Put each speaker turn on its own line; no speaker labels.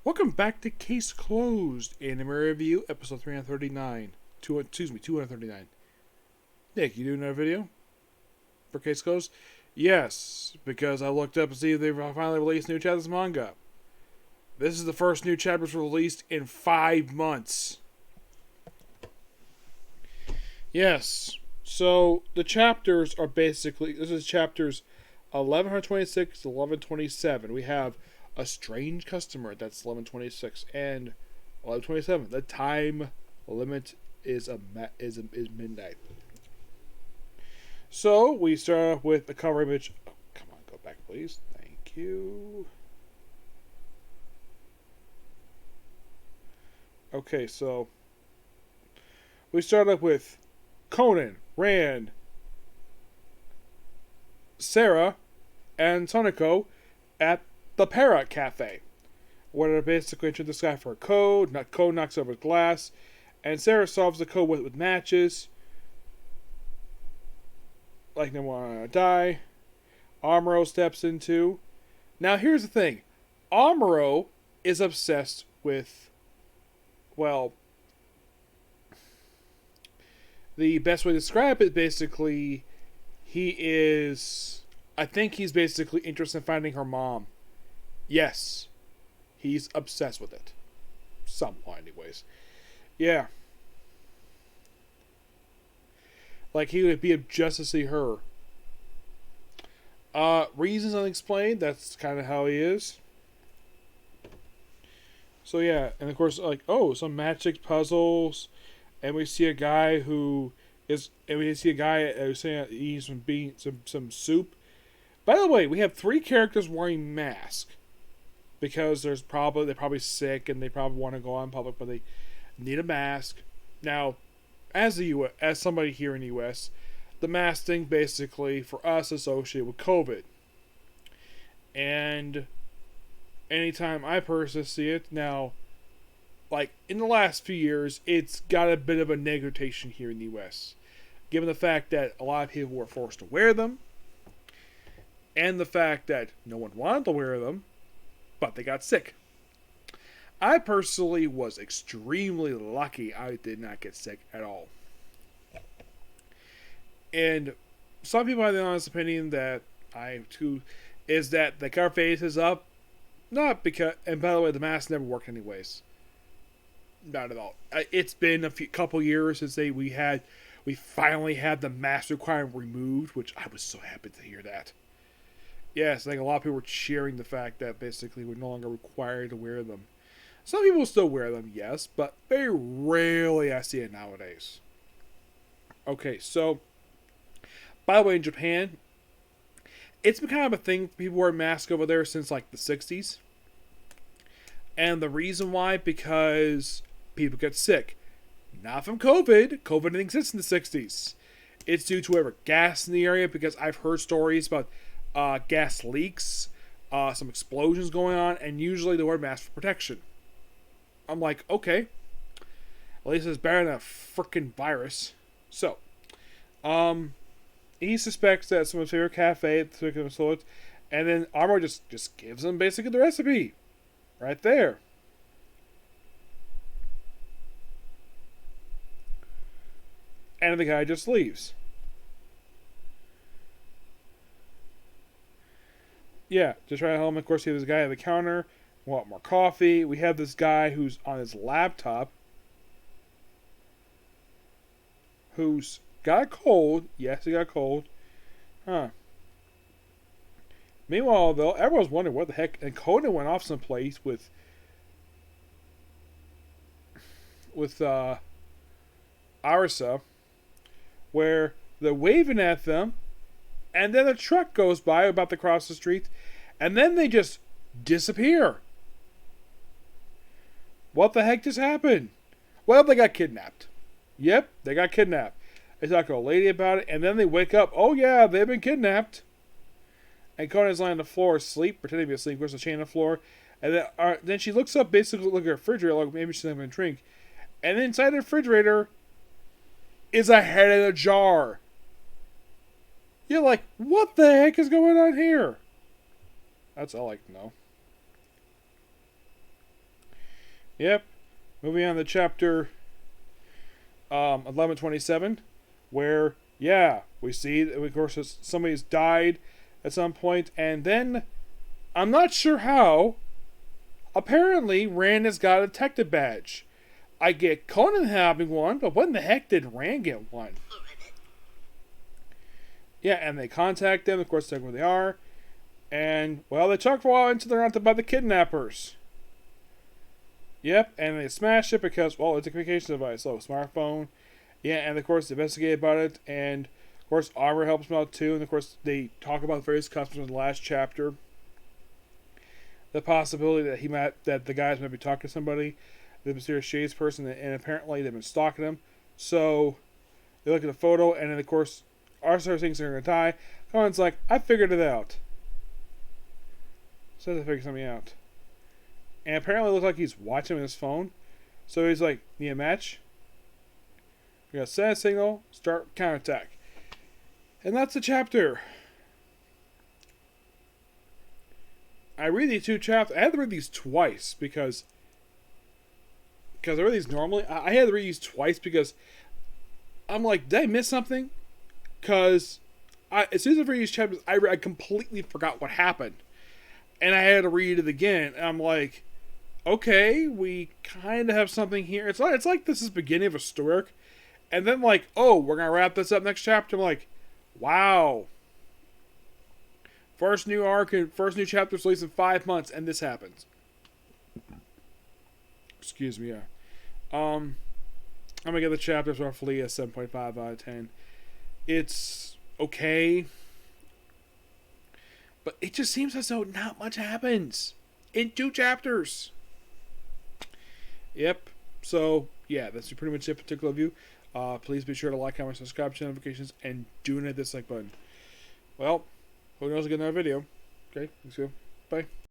Welcome back to Case Closed, Anime Review, episode 339. 239. Nick, you doing another video for Case Closed? Yes, because I looked up to see if they finally released new chapters of manga. This is the first new chapters released in 5 months. Yes, so the chapters are basically, this is chapters 1126 to 1127. We have a strange customer, that's 1126, and 1127. The time limit is midnight. So we start off with the cover image. Oh, come on, go back, please. Thank you. Okay, so we start off with Conan, Rand, Sarah, and Sonoko at the Parrot Cafe, where they're basically into this guy for a code. Code knocks over glass, and Sarah solves the code with matches. Like they want to die. Amuro steps into. Now here's the thing. Amuro is obsessed with, well, the best way to describe it, basically, I think he's basically interested in finding her mom. Yes, he's obsessed with it. Somewhat, anyways. Yeah. Like, he would be just to see her. Reasons unexplained. That's kind of how he is. So, yeah. And, of course, like, some magic puzzles. And we see a guy who is... And we see a guy who's saying he needs some soup. By the way, we have 3 characters wearing masks. Because they're probably sick and they probably want to go out in public, but they need a mask. Now, as somebody here in the U.S., the mask thing basically for us associated with COVID. And anytime I personally see it now, like in the last few years, it's got a bit of a negation here in the U.S. Given the fact that a lot of people were forced to wear them, and the fact that no one wanted to wear them, but they got sick. I personally was extremely lucky I did not get sick at all. And some people have the honest opinion that I too is that the cover face is up. Not because, and by the way, the mask never worked anyways. Not at all. It's been couple years since we finally had the mask requirement removed, which I was so happy to hear that. Yes, I think a lot of people were cheering the fact that basically we're no longer required to wear them. Some people still wear them, yes, but very rarely I see it nowadays. Okay, so, by the way, in Japan, it's been kind of a thing for people wear masks over there since like the 60s. And the reason why, because people get sick. Not from COVID. COVID didn't exist in the 60s. It's due to whatever gas in the area, because I've heard stories about gas leaks, some explosions going on, and usually they wear masks for protection. I'm like, okay. At least it's better than a freaking virus. So, he suspects that someone's favorite cafe, and then Amuro just gives him basically the recipe. Right there. And the guy just leaves. Yeah, just right home. Of course, you have this guy at the counter. Want more coffee. We have this guy who's on his laptop. Who's got a cold. Yes, he got a cold. Huh. Meanwhile, though, everyone's wondering what the heck. And Conan went off someplace with Arisa, where they're waving at them, and then a truck goes by about to cross the street, and then they just disappear. What the heck just happened? Well, they got kidnapped. Yep, they got kidnapped. They talk to a lady about it, and then they wake up. Oh yeah, they've been kidnapped. And Conan's lying on the floor asleep, pretending to be asleep. There's a chain on the floor. And then she looks up, basically look at her refrigerator, like maybe she's having a drink. And then inside the refrigerator is a head in a jar. You're like, what the heck is going on here? That's all I like to know. Yep. Moving on to chapter 1127, where, yeah, we see that, of course, somebody's died at some point, and then, I'm not sure how, apparently Rand has got a detective badge. I get Conan having one, but when the heck did Rand get one? Yeah, and they contact them, of course, check where they are, and, well, they talk for a while until they're not by the kidnappers. Yep, and they smash it because, well, it's a communication device, so smartphone. Yeah, and of course, they investigate about it, and of course, Armor helps them out too, and of course, they talk about various customers in the last chapter. The possibility that the guys might be talking to somebody, the mysterious shades person, and apparently they've been stalking him. So they look at the photo, and then of course, Arthur thinks they're gonna die. Conan's like, I figured it out. Says I figured something out. And apparently it looks like he's watching his phone. So he's like, need a match? We got send a signal, start counterattack. And that's the chapter. I read these two chapters. I had to read these twice because I read these normally. I had to read these twice because I'm like, did I miss something? Because as soon as I read these chapters, I completely forgot what happened. And I had to read it again. And I'm like, okay, we kind of have something here. It's like this is the beginning of a story arc. And then like, oh, we're going to wrap this up next chapter. I'm like, wow. First new arc and first new chapter is released in 5 months, and this happens. Excuse me, yeah. I'm going to give the chapters roughly a 7.5 out of 10. It's okay. But it just seems as though not much happens in 2 chapters. Yep. So, yeah, that's pretty much it, particular review. Please be sure to like, comment, subscribe, turn notifications, and do hit the dislike button. Well, who knows, I'll get another video. Okay, let's go. Bye.